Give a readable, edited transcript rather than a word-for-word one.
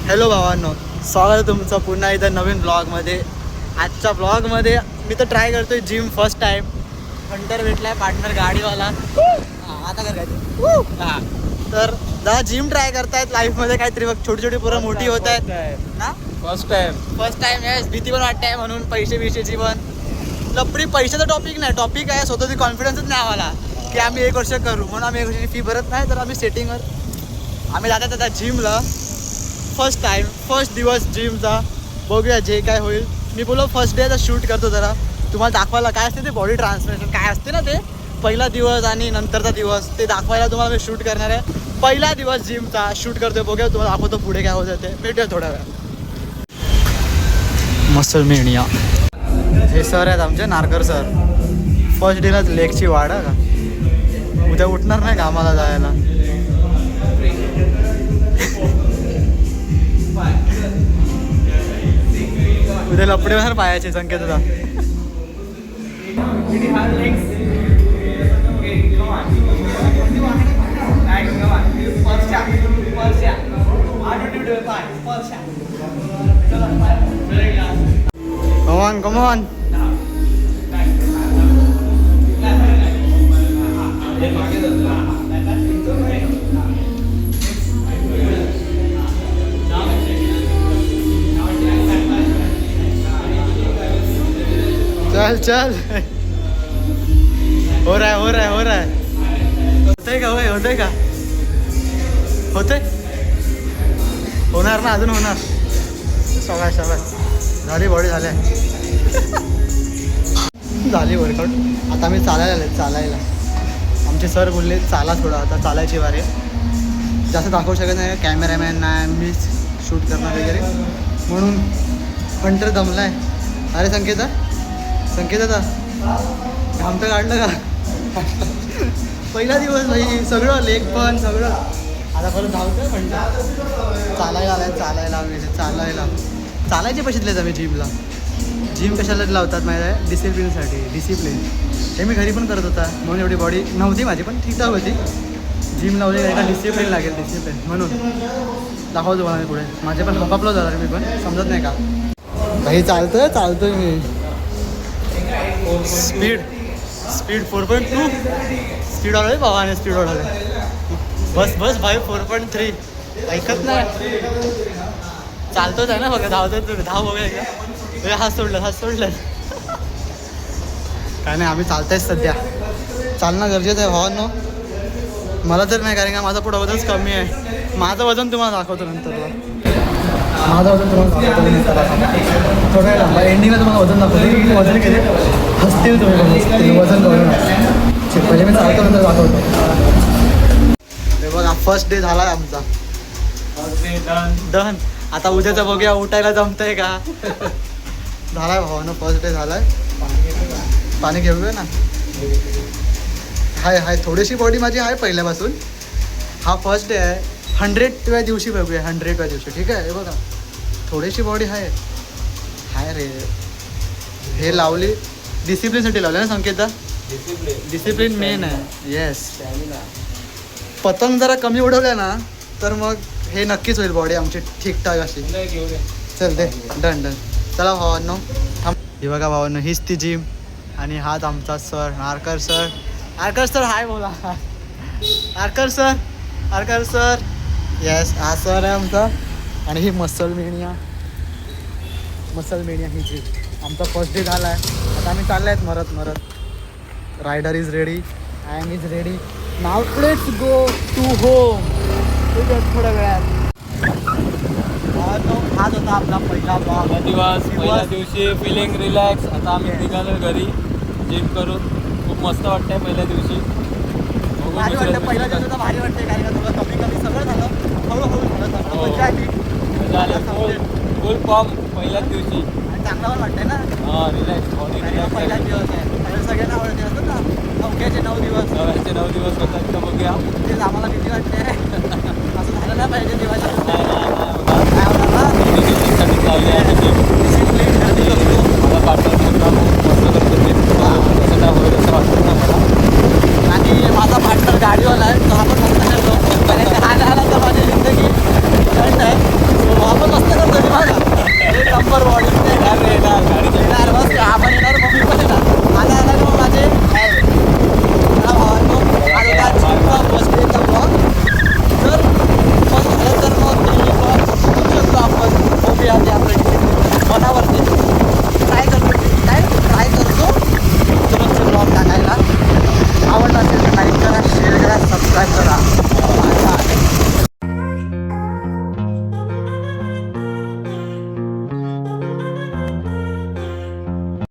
Hello भावांनो, स्वागत आहे तुमचं पुन्हा एकदा नवीन ब्लॉगमध्ये. आजच्या ब्लॉगमध्ये मी तर ट्राय करतोय जिम फर्स्ट टाइम. हंटर भेटलाय पार्टनर गाडीवाला. आता कर काय हां तर जरा जिम ट्राय करतायत लाईफमध्ये काहीतरी. बघ छोटी छोटी पोरं मोठी होत आहेत ना. First time yes. भीती पण वाटते म्हणून पैशाची पण लपडी. पैशाचा टॉपिक नाही, टॉपिक आहे स्वतःची कॉन्फिडन्सच नाही आम्हाला की आम्ही 1 वर्ष करू. म्हणून आम्ही 1 वर्षाची फी भरत नाही. तर आम्ही सेटिंगवर आम्ही जातात आता जिमला. फर्स्ट टाइम, फर्स्ट दिवस जिमचा. बघूया जे काय होईल. मी बोलो फर्स्ट डेचा शूट करतो जरा तुम्हाला दाखवायला. काय असते ते बॉडी ट्रान्सफॉर्मेशन काय असते ना, ते पहिला दिवस आणि नंतरचा दिवस ते दाखवायला तुम्हाला मी शूट करणार आहे. पहिला दिवस जिमचा शूट करतोय. बघूया तुम्हाला दाखवतो पुढे काय होतं ते. भेटूया थोड्या वेळा. मसल मेनिया हे सर आहेत आमचे, नारकर सर. फर्स्ट डेलाच लेगची वाढ का. उद्या उठणार नाही कामाला जायला. उद्या लपडे बाहेर पायाचे संकेत होता. Come on. चल हो रहा है. होतंय का होणार ना, अजून होणार. शाबाश झाली बॉडी झाल्या. झाली वर्कआउट. आता मी चालायला आमचे सर बोलले चाला थोडं. आता चालायची वारी. जास्त दाखवू शकत नाही, कॅमेरामॅन नाही, मीच शूट करणार वगैरे म्हणून. हंटर दमलाय. अरे संकेत आता घाम तर काढलं का. पहिला दिवस भाई, सगळं लेग पण सगळं. आता परत धावतोय पण चालायचे पैसे दिलेत आम्ही जिमला. जिम कशाला लावतात माहिती आहे? डिसिप्लिन. हे मी घरी पण करत होता म्हणून एवढी बॉडी नव्हती माझी, पण ठीक होती. जिम लावली का डिसिप्लिन लागेल, डिसिप्लिन म्हणून दाखवतो मला मी पुढे. माझे पण हपापलो झाला मी पण समजत नाही का भाई. चालतोय मी. स्पीड 4.2 स्पीड वाढवले भावाने. स्पीड वाढवले. बस भाई 4.3. ऐकत नाही. चालतोच आहे ना बघा. धावतो तुम्ही. धाव बघा. हात सोडलं काय नाही. आम्ही चालतायच सध्या. चालणं गरजेचं आहे भावांनो. मला तर नाही, कारण का माझा पुढं वजनच कमी आहे. माझं वजन तुम्हाला दाखवतो नंतर. थोडं लांबा एंडिंगला तुम्हाला वजन दाखवतो. वजन केले हसतील तुम्ही. वजन करून पहिले मी चालतो नंतर दाखवतो. हे बघा फर्स्ट डे झाला आहे आमचा. डन. आता उद्याचा बघूया उठायला जमतंय का. झालाय भावानं. फर्स्ट डे झालाय. पाणी घेऊया ना. हाय थोडीशी बॉडी माझी आहे पहिल्यापासून. हा फर्स्ट डे आहे. 100व्या दिवशी बघूया. 100व्या दिवशी ठीक आहे. हे बघा थोडीशी बॉडी आहे रे. हे लावली डिसिप्लिनसाठी लावलं ना संकेता. डिसिप्लिन मेन आहे. येस. पतंग जरा कमी उडवल्या ना तर मग हे नक्कीच होईल बॉडी आमची ठीकठाक अशी. चल दे. डन. चला भावांनो थांब. हे बघा भावांनो, हीच ती जिम. आणि हाच आमचा सर नारकर सर. हाय बोला नारकर सर. येस हा सर आहे आमचा. आणि ही मसल मेनिया ही जिम. आमचा फर्स्ट डे झाला आहे. आता आम्ही चाललो आहेत मरत. Rider is ready. I am is ready. Now let's go to home. थोड्या वेळात. हाच होता आपला पहिला ब्लॉग. पहिल्या दिवशी फिलिंग रिलॅक्स. आता आम्ही निघालो घरी जिम करून. खूप मस्त वाटतंय पहिल्या दिवशी. भारी वाटतं. पहिल्या दिवसाचा भारी वाटते, कारण का थोडं कमी सगळं झालं. हळूहळू झालं. मजा आली. फुल फॉर्म पहिल्याच दिवशी. आणि चांगला पण वाटतंय ना. Relax body relax. पहिलाच दिवस आहे. सगळ्यांना आवडते असतात ना नवक्याचे 9 दिवस. 9 दिवस होतात. तर बघूया. आम्हाला भीती वाटते. असं झालं नाही पाहिजे दिवाळी.